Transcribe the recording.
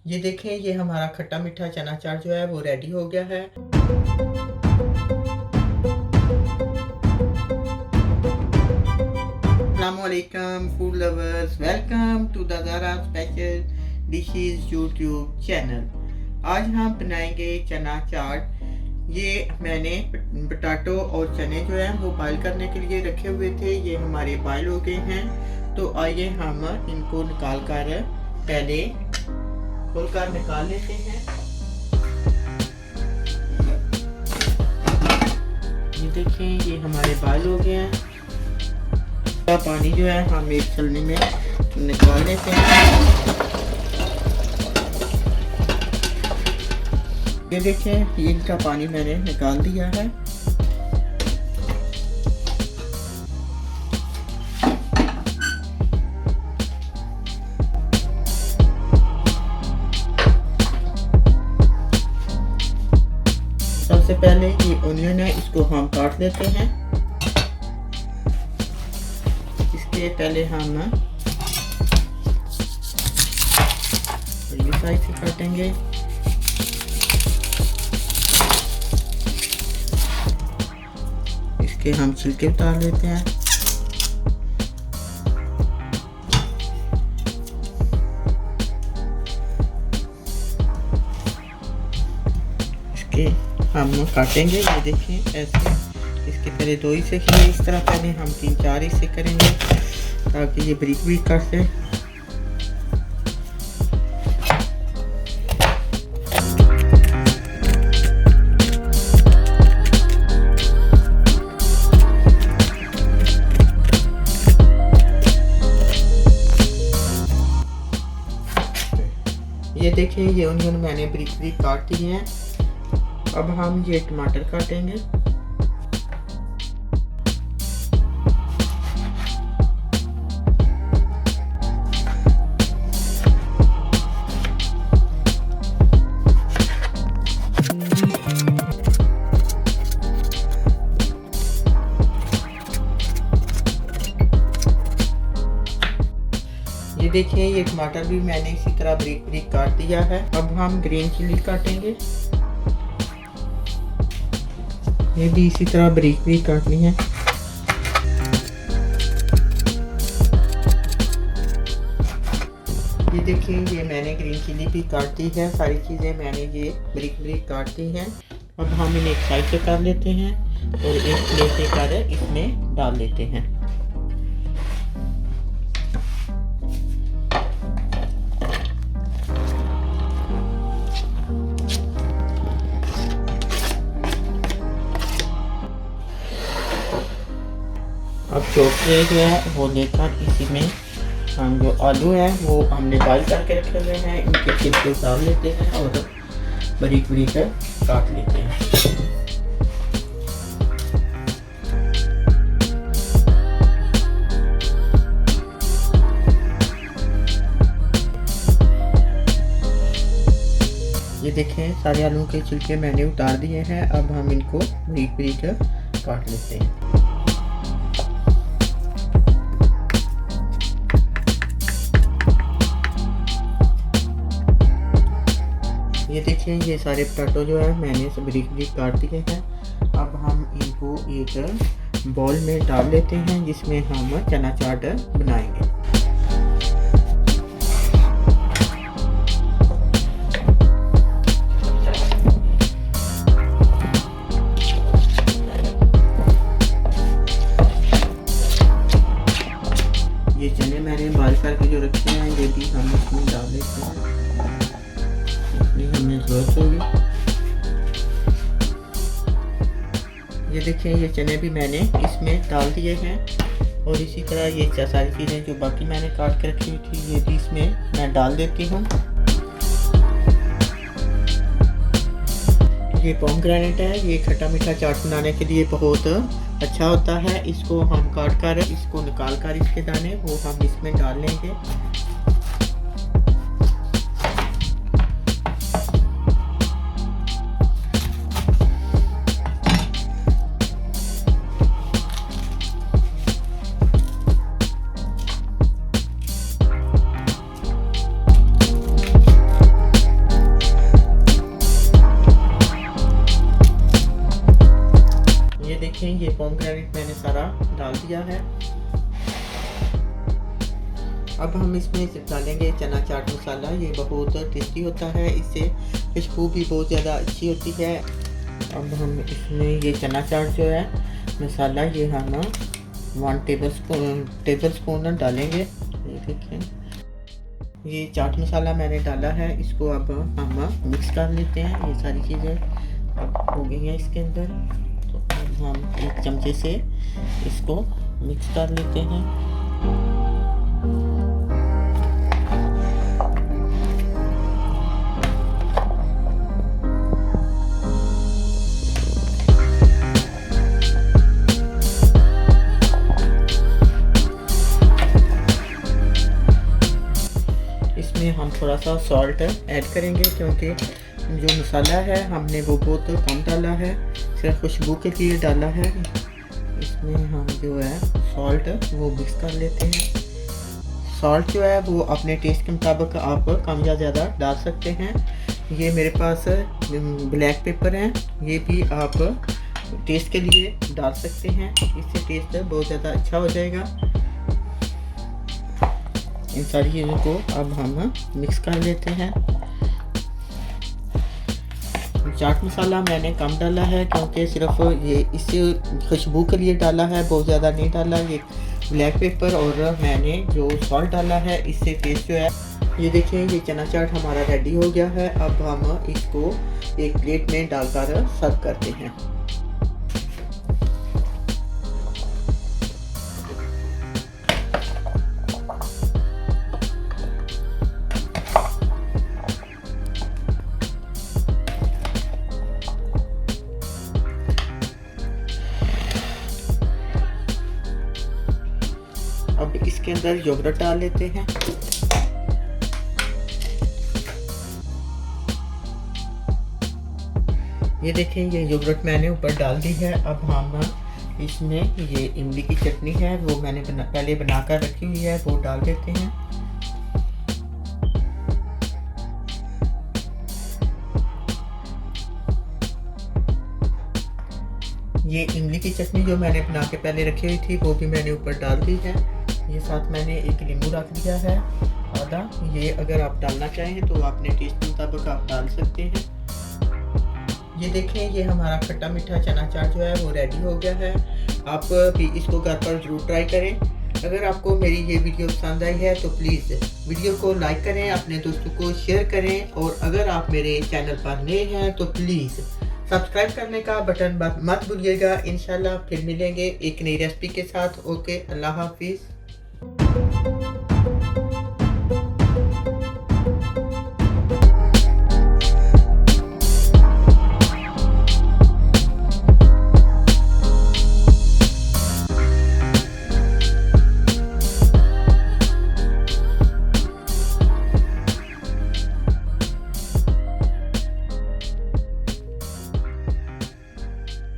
ये देखें, ये हमारा खट्टा मीठा चना चाट जो है वो रेडी हो गया है। अस्सलामुअलैकुम food lovers, welcome to the Zara special dishes YouTube channel. आज हम बनाएंगे चना चाट। ये मैंने पोटैटो और चने जो है वो बॉईल करने के लिए रखे हुए थे। ये हमारे बॉईल हो गए हैं, तो आइए हम इनको निकाल कर पहले खोलकर निकाल लेते हैं। ये देखें, ये हमारे बॉईल हो गए हैं। पानी जो है हम एक छलनी में निकाल लेते हैं। ये देखें, इनका पानी मैंने निकाल दिया है। सबसे पहले ये ऑनियन है, इसको हम काट लेते हैं। इसके पहले हम बड़ी साइज से काटेंगे। इसके हम छिलके उतार लेते हैं। इसके हम काटेंगे, ये देखिए ऐसे। इसके पहले 2 हिस्से किए, इस तरह पहले हम 3-4 हिस्से करेंगे ताकि ये ब्रिक ब्रिक कर से। ये देखिए, ये ऑनियन मैंने ब्रिक ब्रिक काट दिए हैं। अब हम ये टमाटर काटेंगे। ये देखिए, ये टमाटर भी मैंने इसी तरह ब्रिक ब्रिक काट दिया है। अब हम ग्रीन चिली काटेंगे। ये भी इसी तरह ब्रिक ब्रिक काटनी है। ये देखिए, ये मैंने ग्रीन चिली भी काट दी है। सारी चीज़ें मैंने ये ब्रिक ब्रिक काट दी हैं। अब हम इन्हें एक साइड से कर लेते हैं और एक प्लेट लेकर इसमें डाल लेते हैं। अब चौके जो है वो लेकर इसी में हम जो आलू हैं वो हमने बॉईल करके रखे हुए हैं, इनके छिलके उतार लेते हैं और बारीक बारीक काट लेते हैं। ये देखें, सारे आलू के छिलके मैंने उतार दिए हैं। अब हम इनको बारीक बारीक काट लेते हैं। ये देखिए, ये सारे पोटैटो जो है मैंने सब बारीक बारीक काट दिए हैं। अब हम इनको एक बाउल में डाल लेते हैं जिसमें हम चना चाट बनाएंगे। ये चने मैंने बॉईल करके जो रखे हैं ये भी हम इसमें डाल लेते हैं। हमें जरूरत होगी। ये देखिए, ये चने भी मैंने इसमें डाल दिए हैं और इसी तरह ये सारी चीज़ें जो बाकी मैंने काट के रखी हुई थी ये भी इसमें मैं डाल देती हूँ। ये पोमग्रेनेट है, ये खट्टा मीठा चाट बनाने के लिए बहुत अच्छा होता है। इसको हम काट कर इसको निकाल कर इसके दाने वो हम इसमें डाल लेंगे। ये पोमग्रेनेट मैंने सारा डाल दिया है। अब हम इसमें डालेंगे चना चाट मसाला। ये बहुत टेस्टी होता है, इससे खुशबू भी बहुत ज़्यादा अच्छी होती है। अब हम इसमें ये चना चाट जो है मसाला, ये हम 1 टेबल स्पून डालेंगे। ये देखें, ये चाट मसाला मैंने डाला है, इसको अब हम मिक्स कर लेते हैं। ये सारी चीज़ें हो गई हैं इसके अंदर, तो अब हम एक चमचे से इसको मिक्स कर लेते हैं। इसमें हम थोड़ा सा सॉल्ट ऐड करेंगे, क्योंकि जो मसाला है हमने वो बहुत कम डाला है, सिर्फ खुशबू के लिए डाला है। इसमें हम जो है सॉल्ट वो मिक्स कर लेते हैं। सॉल्ट जो है वो अपने टेस्ट के मुताबिक आप कम या ज़्यादा डाल सकते हैं। ये मेरे पास ब्लैक पेपर है, ये भी आप टेस्ट के लिए डाल सकते हैं, इससे टेस्ट बहुत ज़्यादा अच्छा हो जाएगा। इन सारी चीज़ों को अब हम मिक्स कर लेते हैं। चाट मसाला मैंने कम डाला है, क्योंकि सिर्फ ये इससे खुशबू के लिए डाला है, बहुत ज़्यादा नहीं डाला। ये ब्लैक पेपर और मैंने जो सॉल्ट डाला है, इससे टेस्ट जो है। ये देखिए, ये चना चाट हमारा रेडी हो गया है। अब हम इसको एक प्लेट में डालकर सर्व करते हैं। अब इसके अंदर योगर्ट डाल लेते हैं। ये देखें, ये योगर्ट मैंने ऊपर डाल दी है। अब हम इसमें ये इमली की चटनी है, वो मैंने पहले बनाकर रखी हुई है, वो डाल देते हैं। ये इमली की चटनी जो मैंने बना के पहले रखी हुई थी, वो भी मैंने ऊपर डाल दी है। ये साथ मैंने एक नींबू रख दिया है आधा। ये अगर आप डालना चाहें तो अपने टेस्ट के मुताबिक आप डाल सकते हैं। ये देखें, ये हमारा खट्टा मीठा चना चाट जो है वो रेडी हो गया है। आप भी इसको घर पर ज़रूर ट्राई करें। अगर आपको मेरी ये वीडियो पसंद आई है तो प्लीज़ वीडियो को लाइक करें, अपने दोस्तों को शेयर करें, और अगर आप मेरे चैनल पर नए हैं तो प्लीज़ सब्सक्राइब करने का बटन मत भूलिएगा। इंशाल्लाह फिर मिलेंगे एक नई रेसिपी के साथ। ओके, अल्लाह हाफिज़।